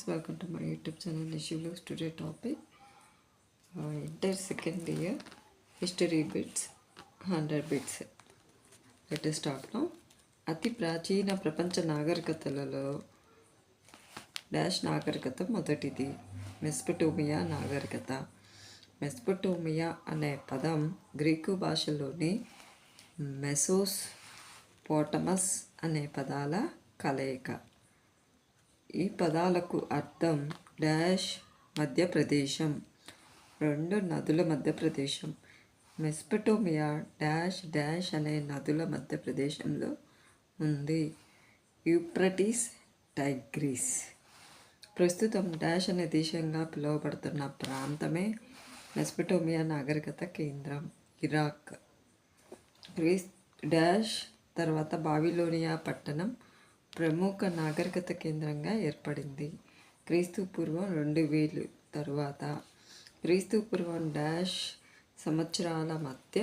welcome to my YouTube channel Nishi Vlogs. Today topic inter second year history bits 100 bits. Let us start now. అతి ప్రాచీన ప్రపంచ నాగరికతలలో dash నాగరికత మొదటిది. మెస్పటోమియా నాగరికత. మెస్పటోమియా అనే పదం గ్రీకు భాషలోని మెసోస్ పోటమస్ అనే పదాల కలయిక. ఈ పదాలకు అర్థం డాష్ మధ్యప్రదేశం, రెండు నదుల మధ్యప్రదేశం. మెస్పటోమియా డాష్ డాష్ అనే నదుల మధ్యప్రదేశంలో ఉంది. Euphrates, Tigris. ప్రస్తుతం డాష్ అనే దేశంగా పిలువబడుతున్న ప్రాంతమే మెస్పటోమియా నాగరికత కేంద్రం. ఇరాక్. డాష్ తర్వాత బాబిలోనియా పట్టణం ప్రముఖ నాగరికత కేంద్రంగా ఏర్పడింది. క్రీస్తుపూర్వం 2000 తరువాత క్రీస్తుపూర్వం డాష్ సంవత్సరాల మధ్య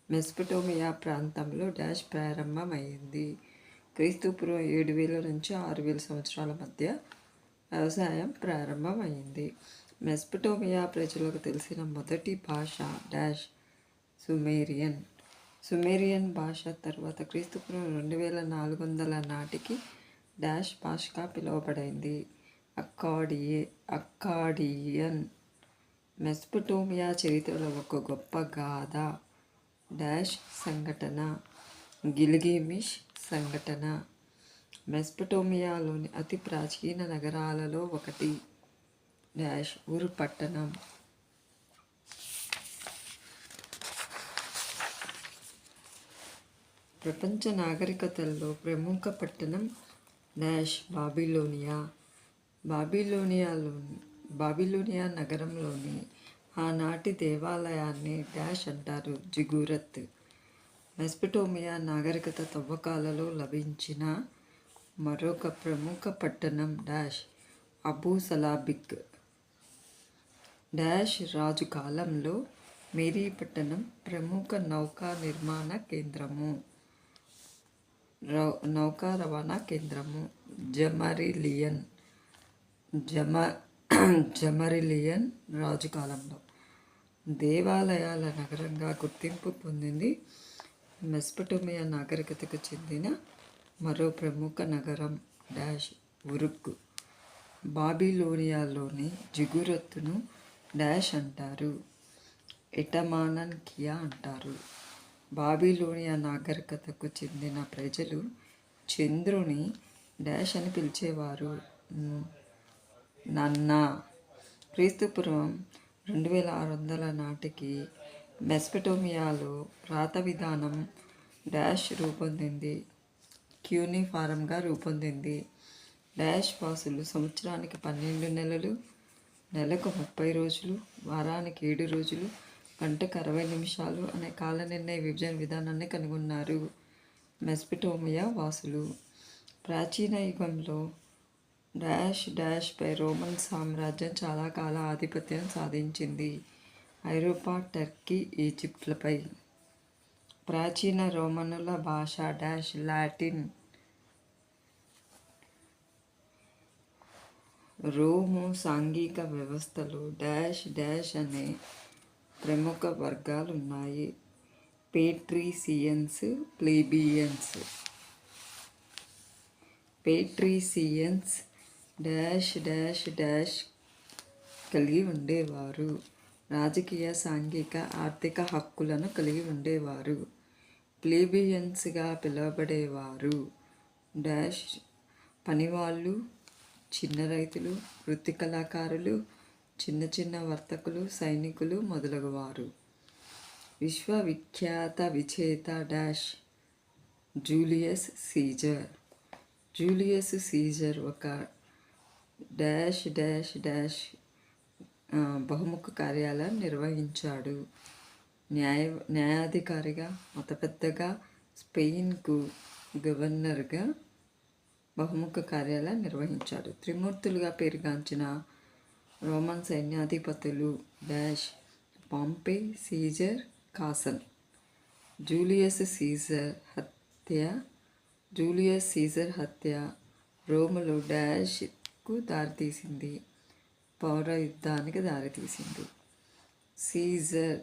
మెస్పటోమియా ప్రాంతంలో డాష్ ప్రారంభమైంది. క్రీస్తుపూర్వం 7000 నుంచి 6000 సంవత్సరాల మధ్య వ్యవసాయం ప్రారంభమైంది. మెస్పటోమియా ప్రజలకు తెలిసిన మొదటి భాష డాష్ సుమేరియన్. సుమేరియన్ భాష తర్వాత క్రీస్తుపూర్వం 2400 నాటికి డాష్ భాషగా పిలువబడింది. అక్కాడియన్. మెస్పటోమియా చరిత్రలో ఒక గొప్ప గాథ. డాష్ సంఘటన గిల్గిమిష్ సంఘటన. మెస్పటోమియాలోని అతి ప్రాచీన నగరాలలో ఒకటి డాష్ ఊరు పట్టణం. ప్రపంచ నాగరికతల్లో ప్రముఖ పట్టణం డాష్ బాబిలోనియా. బాబిలోనియా నగరంలోని ఆనాటి దేవాలయాన్ని డాష్ అంటారు జిగురత్. మెస్పటోమియా నాగరికత తవ్వకాలలో లభించిన మరొక ప్రముఖ పట్టణం డాష్ అబూ సలాబిక్. డాష్ రాజు కాలంలో మేరీ పట్టణం ప్రముఖ నౌకా నిర్మాణ కేంద్రము, నౌకా రవాణా కేంద్రము. జమరిలియన్ రాజు కాలంలో దేవాలయాల నగరంగా గుర్తింపు పొందింది. మెస్పటోమియా నాగరికతకు చెందిన మరో ప్రముఖ నగరం డాష్ ఉరుక్. బాబిలోనియాలోని జిగురత్తును డాష్ అంటారు ఎటమానన్ కియా అంటారు. బాబిలోనియా నాగరికతకు చెందిన ప్రజలు చంద్రుని డాష్ అని పిలిచేవారు నన్నా. క్రీస్తుపూర్వం 2600 నాటికి మెస్పటోమియాలో రాత విధానం డాష్ రూపొందింది, క్యూనిఫారంగా రూపొందింది. డాష్ వాసులు సంవత్సరానికి 12 నెలలు, నెలకు 30 రోజులు, వారానికి 7 రోజులు, గంటకు 60 నిమిషాలు అనే కాల నిర్ణయ విభజన విధానాన్ని కనుగొన్నారు మెస్పటోమియా వాసులు. ప్రాచీన యుగంలో డాష్పై రోమన్ సామ్రాజ్యం చాలా కాల ఆధిపత్యం సాధించింది. ఐరోపా, టర్కీ, ఈజిప్ట్లపై. ప్రాచీన రోమనుల భాష డాష్ లాటిన్. రోము సాంఘిక వ్యవస్థలో డాష్ డాష్ అనే ప్రముఖ వర్గాలు ఉన్నాయి. పేట్రీసియన్స్, ప్లెబియన్స్. పేట్రీసియన్స్ డాష్ డాష్ డాష్ కలిగి ఉండేవారు. రాజకీయ, సాంఘిక, ఆర్థిక హక్కులను కలిగి ఉండేవారు. ప్లెబియన్స్గా పిలువబడేవారు డాష్ పనివాళ్ళు, చిన్న రైతులు, వృత్తి కళాకారులు, చిన్న వర్తకులు, సైనికులు మొదలగువారు. విశ్వవిఖ్యాత విజేత dash Julius Caesar. Julius Caesar ఒక డాష్ డాష్ డాష్ బహుముఖ కార్యాలను నిర్వహించాడు. న్యాయాధికారిగా, మతపెద్దగా, స్పెయిన్కు గవర్నర్గా బహుముఖ కార్యాలను నిర్వహించాడు. త్రిమూర్తులుగా పేరుగాంచిన రోమన్ సైన్యాధిపతులు డాష్ పాంపే, సీజర్, కాసన్. జూలియస్ సీజర్ హత్య రోములో డాష్ కు దారితీసింది, పౌర యుద్ధానికి దారితీసింది. సీజర్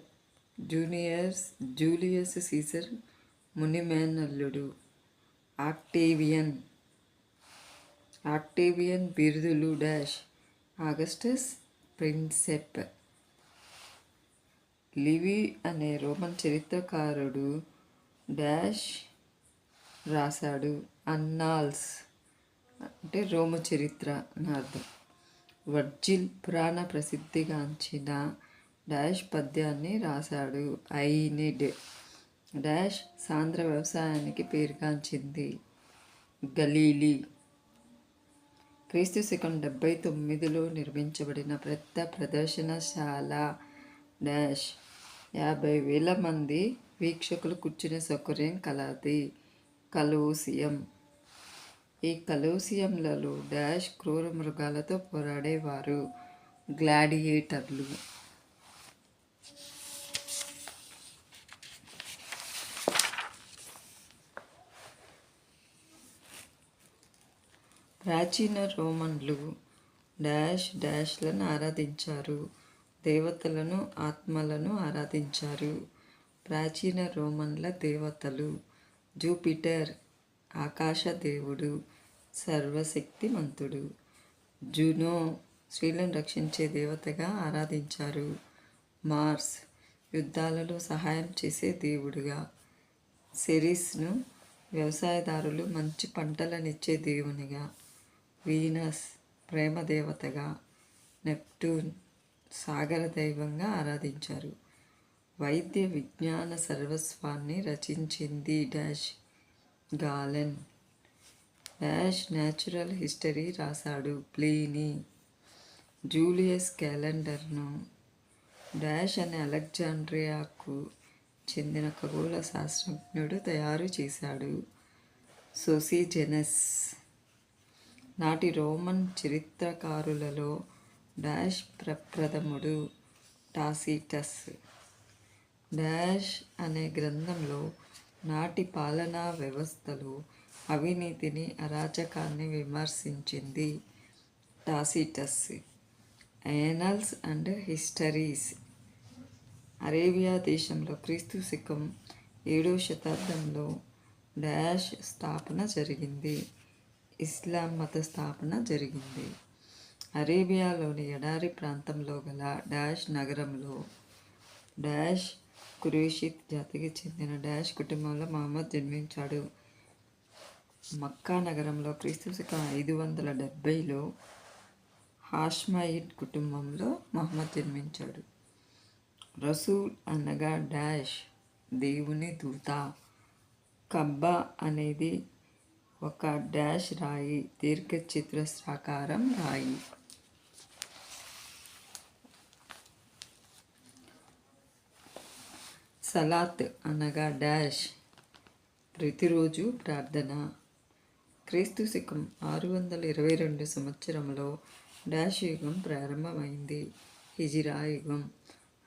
జూలియస్ సీజర్ మునిమేనల్లుడు. ఆక్టేవియన్ బిరుదులు ఆగస్టస్ ప్రిన్సెప్. లివి అనే రోమన్ చరిత్రకారుడు రాశాడు. అన్నాల్స్ అంటే రోమ చరిత్ర అని అర్థం. వర్జిల్ పురాణ ప్రసిద్ధిగాంచిన పద్యాన్ని రాశాడు. ఐనిడ్ సాంద్ర వ్యవసాయానికి పేరుగాంచింది. గలీలీ క్రీస్తు శకం 79లో నిర్మించబడిన పెద్ద ప్రదర్శనశాల 50,000 మంది వీక్షకులు కూర్చునే సౌకర్యం కలది. కలోసియం. ఈ కలోసియంలలో క్రూర మృగాలతో పోరాడేవారు, గ్లాడియేటర్లు. ప్రాచీన రోమన్లు లను ఆరాధించారు. దేవతలను, ఆత్మలను ఆరాధించారు. ప్రాచీన రోమన్ల దేవతలు: జూపిటర్ ఆకాశ దేవుడు, సర్వశక్తిమంతుడు. జునో స్త్రీలను రక్షించే దేవతగా ఆరాధించారు. మార్స్ యుద్ధాలలో సహాయం చేసే దేవుడుగా. సెరిస్ను వ్యవసాయదారులు మంచి పంటలనిచ్చే దేవునిగా. వీనస్ ప్రేమ దేవతగా. నెప్టూన్ సాగర దైవంగా ఆరాధించారు. వైద్య విజ్ఞాన సర్వస్వాన్ని రచించింది గాలెన్. న్యాచురల్ హిస్టరీ రాశాడు. ప్లీనీ. జూలియస్ క్యాలెండర్ను అనే అలెగ్జాండ్రియాకు చెందిన ఖగోళ శాస్త్రజ్ఞుడు తయారు చేశాడు. సోసిజెనస్ నాటి రోమన్ చరిత్రకారులలో ప్రప్రథముడు. టాసిటస్ అనే గ్రంథంలో నాటి పాలనా వ్యవస్థలో అవినీతిని, అరాచకాన్ని విమర్శించింది. Tacitus. Annals and histories. Arabia దేశంలో క్రీస్తు శకం 7వ శతాబ్దంలో స్థాపన జరిగింది. ఇస్లాం మత స్థాపన జరిగింది. అరేబియాలోని ఎడారి ప్రాంతంలో గల నగరంలో ఖురైషిత్ జాతికి చెందిన కుటుంబంలో మహమ్మద్ జన్మించాడు. మక్కా నగరంలో క్రీస్తు శకం 570లో హాష్మయిడ్ కుటుంబంలో మహమ్మద్ జన్మించాడు. రసూల్ అనగా దేవుని దూత. కబ్బా అనేది ఒక రాయి, దీర్ఘచతురస్రాకారం రాయి. సలాత్ అనగా ప్రతిరోజు ప్రార్థన. క్రీస్తు శకం 622 సంవత్సరంలో యుగం ప్రారంభమైంది. హిజిరా యుగం.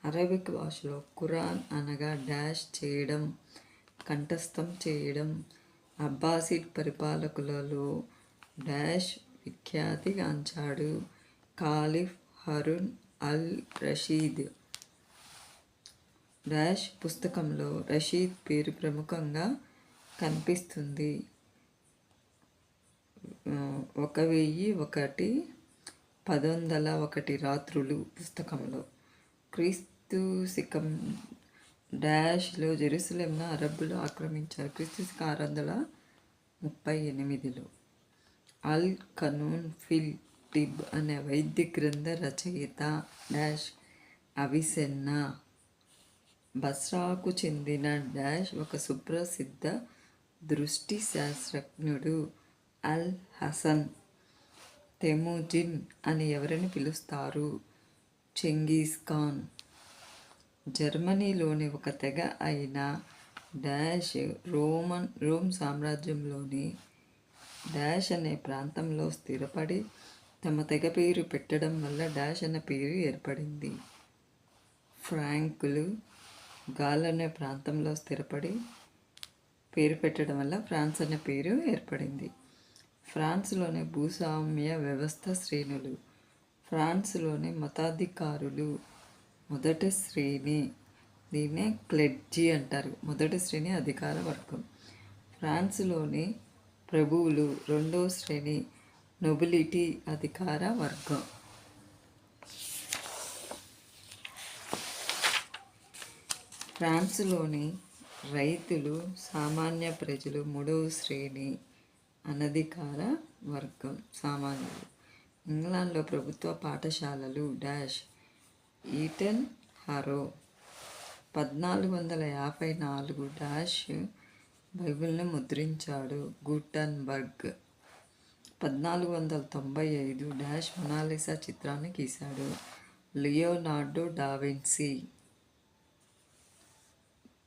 అరబిక్ భాషలో ఖురాన్ అనగా చేయడం, కంఠస్థం చేయడం. అబ్బాసిడ్ పరిపాలకులలో విఖ్యాతిగాంచాడు. ఖాలిఫ్ హరున్ అల్ రషీద్. పుస్తకంలో రషీద్ పేరు ప్రముఖంగా కనిపిస్తుంది. 1101 రాత్రులు పుస్తకంలో. క్రీస్తు శకం లో జెరూసలేంను అరబ్బులు ఆక్రమించారు. క్రీస్తు శకం 638లో. అల్ కనూన్ ఫిల్ టిబ్ అనే వైద్య గ్రంథ రచయిత అవిసెన్నా. బస్రాకు చెందిన ఒక సుప్రసిద్ధ దృష్టి శాస్త్రజ్ఞుడు అల్ హసన్. తెముజిన్ అని ఎవరిని పిలుస్తారు? చెంగీజ్ ఖాన్. జర్మనీలోని ఒక తెగ అయిన రోమ్ సామ్రాజ్యంలోని అనే ప్రాంతంలో స్థిరపడి తమ తెగ పేరు పెట్టడం వల్ల అనే పేరు ఏర్పడింది. ఫ్రాంకులు గాల్ అనే ప్రాంతంలో స్థిరపడి పేరు పెట్టడం వల్ల ఫ్రాన్స్ అనే పేరు ఏర్పడింది. ఫ్రాన్స్లోని భూస్వామ్య వ్యవస్థ శ్రేణులు. ఫ్రాన్స్లోని మతాధికారులు మొదటి శ్రేణి, దీన్నే క్లెడ్జీ అంటారు, మొదటి శ్రేణి అధికార వర్గం. ఫ్రాన్స్లోని ప్రభువులు రెండవ శ్రేణి నొబిలిటీ అధికార వర్గం. ఫ్రాన్స్లోని రైతులు సామాన్య ప్రజలు మూడవ శ్రేణి అనధికార వర్గం సామాన్యులు. ఇంగ్లాండ్లో ప్రభుత్వ పాఠశాలలు డాష్ ఈటన్ హారో. 1454 డాష్ బైబిల్ను ముద్రించాడు గుటన్బర్గ్. 1495 డాష్ మొనాలిసా చిత్రాన్ని గీశాడు లియోనార్డో డావిన్సీ.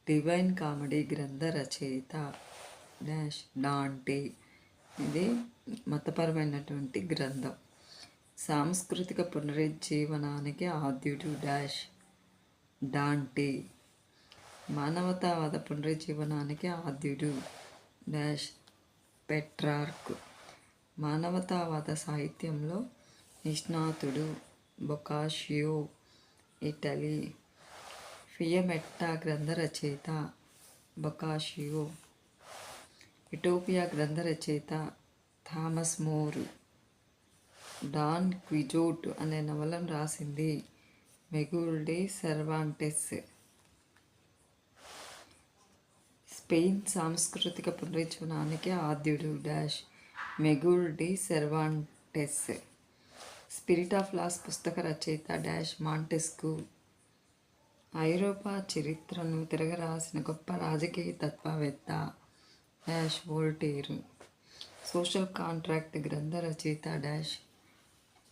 డివైన్ కామెడీ గ్రంథ రచయిత డాష్ డాంటే. ఇది మతపరమైనటువంటి గ్రంథం. సాంస్కృతిక పునరుజ్జీవనానికి ఆద్యుడు డాష్ డాంటే. మానవతావాద పునరుజ్జీవనానికి ఆద్యుడు డాష్ పెట్రార్క్. మానవతావాద సాహిత్యంలో నిష్ణాతుడు బొకాషియో, ఇటలీ. ఫియమెట్టా గ్రంథ రచయిత బొకాషియో. యుటోపియా గ్రంథ రచయిత థామస్ మోర్. డాన్ క్విజోట్ అనే నవలను రాసింది మిగుల్ డి సెర్వాంటెస్. స్పెయిన్ సాంస్కృతిక పునరుజ్జీవనానికి ఆద్యుడు dash Miguel de Cervantes. Spirit of laws పుస్తక రచయిత డాష్ మాంటెస్క్యూ. ఐరోపా చరిత్రను తిరగరాసిన గొప్ప రాజకీయ తత్వవేత్త డాష్ వోల్టేరు. సోషల్ కాంట్రాక్ట్ గ్రంథ రచయిత డాష్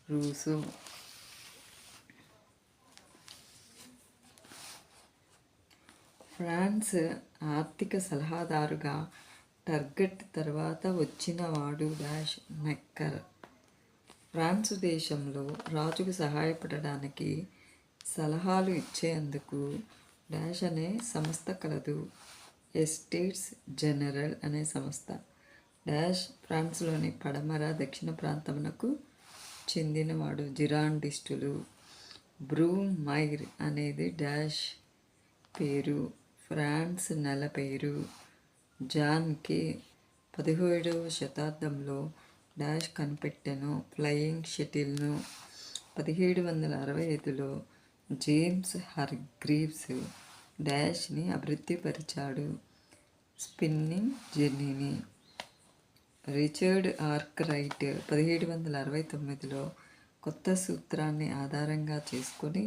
రూసో. ఫ్రాన్స్ ఆర్థిక సలహాదారుగా టర్గట్ తర్వాత వచ్చినవాడు డాష్ నెక్కర్. ఫ్రాన్స్ దేశంలో రాజుకు సహాయపడడానికి సలహాలు ఇచ్చేందుకు డాష్ అనే సంస్థ కలదు ఎస్టేట్స్ జనరల్ అనే సంస్థ. డాష్ ఫ్రాన్స్లోని పడమర దక్షిణ ప్రాంతమునకు చెందినవాడు జిరాండిస్టులు. బ్రూమైర్ అనేది డాష్ పేరు, ఫ్రాన్స్ నెల పేరు. జాన్ కే 17వ శతాబ్దంలో డాష్ కనిపెట్టెను ఫ్లయింగ్ షటిల్ను. 1765లో జేమ్స్ హర్గ్రీవ్స్ డాష్ని అభివృద్ధి పరిచాడు స్పిన్నింగ్ జెన్నీని. రిచర్డ్ ఆర్క్రైట్ 1769లో కొత్త సూత్రాన్ని ఆధారంగా చేసుకొని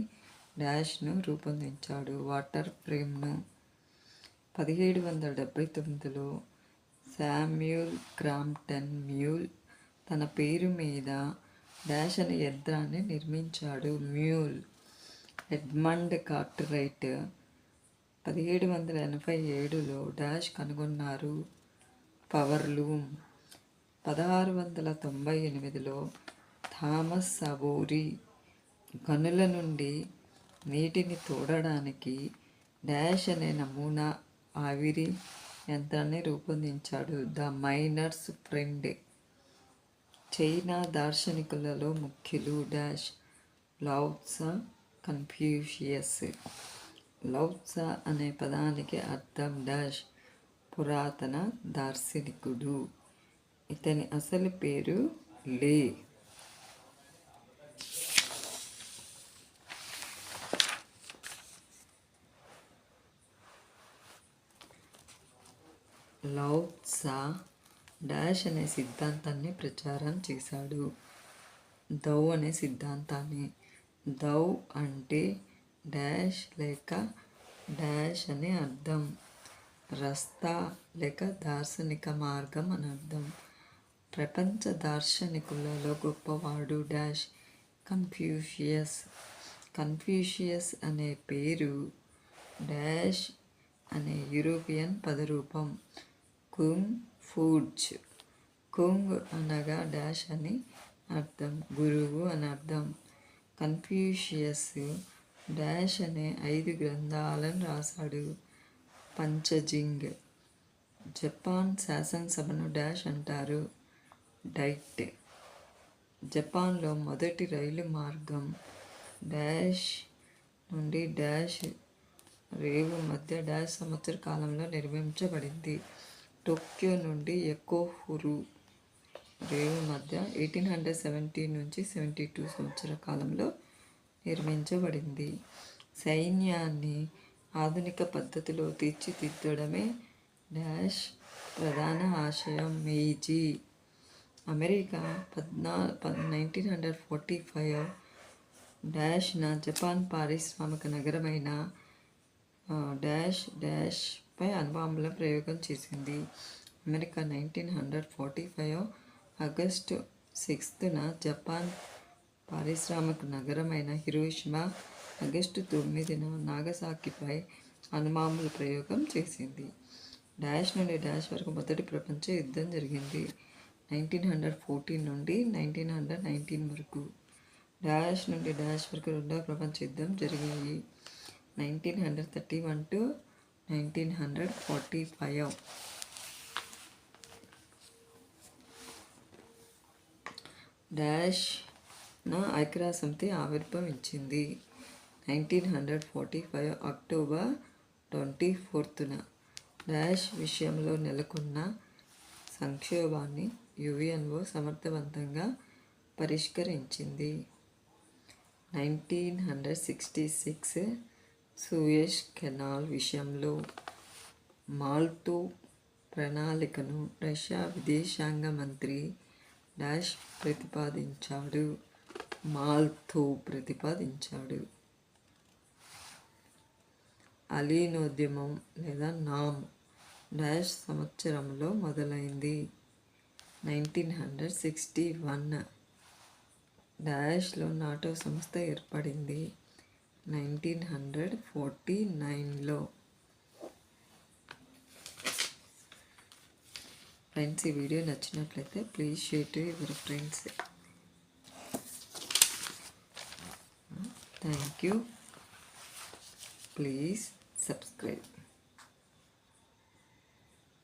డాష్ను రూపొందించాడు వాటర్ ఫ్రేమ్ను. 1779లో శామ్యూల్ క్రాంప్టన్ మ్యూల్ తన పేరు మీద డాష్ అనే యంత్రాన్ని నిర్మించాడు మ్యూల్. ఎడ్మండ్ కార్ట్రైట్ 1787లో డాష్ కనుగొన్నారు పవర్లూమ్. 1698లో థామస్ సవోరీ గనుల నుండి నీటిని తోడడానికి డాష్ అనే నమూనా ఆవిరి యంత్రాన్ని రూపొందించాడు ద మైనర్స్ ఫ్రెండ్. చైనా దార్శనికులలో ముఖ్యులు డాష్ లావుత్సా, కన్ఫ్యూషియస్. లావుత్సా అనే పదానికి అర్థం డాష్ పురాతన దార్శనికుడు. ఇతని అసలు పేరు లే. లావుత్సా డాష్ అనే సిద్ధాంతాన్ని ప్రచారం చేశాడు, దౌ అనే సిద్ధాంతాన్ని. దౌ అంటే డాష్ లేక డాష్ అని అర్థం. రస్తా లేక దార్శనిక మార్గం అని అర్థం. ప్రపంచ దార్శనికులలో గొప్పవాడు డాష్ కన్ఫ్యూషియస్. కన్ఫ్యూషియస్ అనే పేరు డాష్ అనే యూరోపియన్ పదరూపం కుంగ్ ఫూడ్జ్. కుంగ్ అనగా డాష్ అని అర్థం, గురువు అని అర్థం. కన్ఫ్యూషియస్ డాష్ అనే 5 గ్రంథాలను రాశాడు పంచజింగ్. జపాన్ శాసనసభను డాష్ అంటారు డైట్. జపాన్లో మొదటి రైలు మార్గం డాష్ నుండి డాష్ రేవు మధ్య డాష్ సంవత్సర కాలంలో నిర్మించబడింది. టోక్యో నుండి యొకోహురు రేవు మధ్య 1870 నుంచి 72 సంవత్సర కాలంలో నిర్మించబడింది. సైన్యాన్ని ఆధునిక పద్ధతిలో తీర్చిదిద్దడమే డాష్ ప్రధాన ఆశయం. మీజీ అమెరికా 1945 డాష్న జపాన్ పారిశ్రామిక నగరమైన డాష్ అణుబాంబుల ప్రయోగం చేసింది. అమెరికా 1945 ఆగస్టు 6న జపాన్ పారిశ్రామిక నగరమైన హిరోషిమా, ఆగస్టు 9న నాగసాకిపై అణుబాంబుల ప్రయోగం చేసింది. డాష్ నుండి డాష్ వరకు మొదటి ప్రపంచ యుద్ధం జరిగింది. 1914 నుండి 1919 వరకు. డాష్ నుండి డాష్ వరకు రెండవ ప్రపంచ యుద్ధం జరిగాయి. 1931 to 1945. డాష్న ఐక్యరాజ్యసమితి ఆవిర్భవించింది 1945 అక్టోబర్ 24న. డాష్ విషయంలో నెలకొన్న సంక్షోభాన్ని యుఎన్ఓ సమర్థవంతంగా పరిష్కరించింది. 1966 సూయజ్ కెనాల్ విషయంలో మాల్తో ప్రణాళికను రష్యా విదేశాంగ మంత్రి డాష్ ప్రతిపాదించాడు. అలీనోద్యమం లేదా నామ్ డాష్ సంవత్సరంలో మొదలైంది. 1961 డాష్లో నాటో సంస్థ ఏర్పడింది. 1949లో. ఫ్రెండ్స్, ఈ వీడియో నచ్చినట్లయితే please share to your friends. Thank you. Please subscribe.